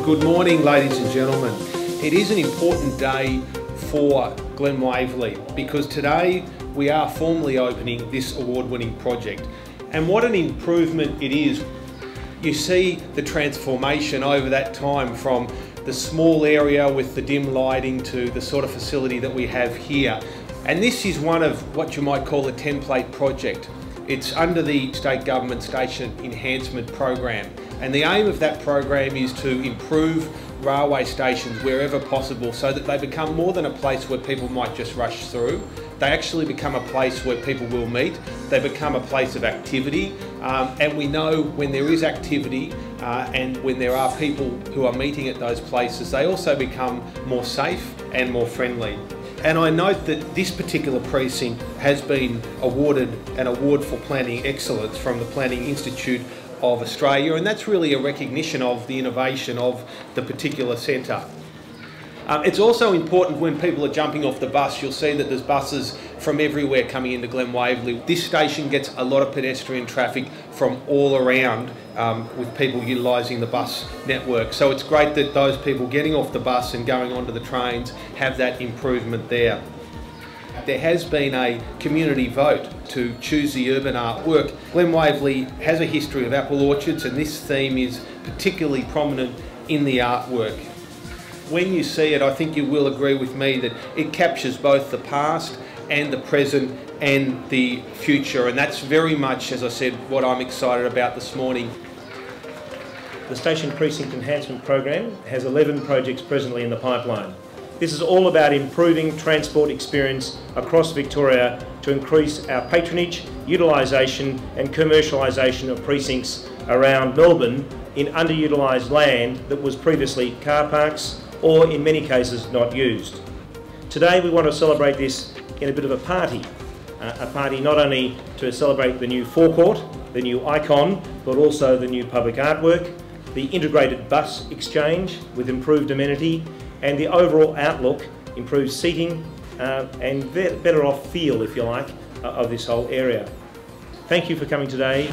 Good morning, ladies and gentlemen. It is an important day for Glen Waverley because today we are formally opening this award-winning project. And what an improvement it is. You see the transformation over that time from the small area with the dim lighting to the sort of facility that we have here. And this is one of what you might call a template project. It's under the State Government Station Enhancement Program. And the aim of that program is to improve railway stations wherever possible so that they become more than a place where people might just rush through. They actually become a place where people will meet. They become a place of activity. And we know when there is activity and when there are people who are meeting at those places, they also become more safe and more friendly. And I note that this particular precinct has been awarded an award for planning excellence from the Planning Institute of Australia, and that's really a recognition of the innovation of the particular centre. It's also important when people are jumping off the bus, you'll see that there's buses from everywhere coming into Glen Waverley. This station gets a lot of pedestrian traffic from all around with people utilising the bus network. So it's great that those people getting off the bus and going onto the trains have that improvement there. There has been a community vote to choose the urban artwork. Glen Waverley has a history of apple orchards, and this theme is particularly prominent in the artwork. When you see it, I think you will agree with me that it captures both the past and the present and the future, and that's very much, as I said, what I'm excited about this morning. The Station Precinct Enhancement Program has 11 projects presently in the pipeline. This is all about improving transport experience across Victoria to increase our patronage, utilisation and commercialisation of precincts around Melbourne in underutilised land that was previously car parks or in many cases not used. Today we want to celebrate this in a bit of a party not only to celebrate the new forecourt, the new icon, but also the new public artwork, the integrated bus exchange with improved amenity, and the overall outlook, improved seating and better off feel, if you like, of this whole area. Thank you for coming today.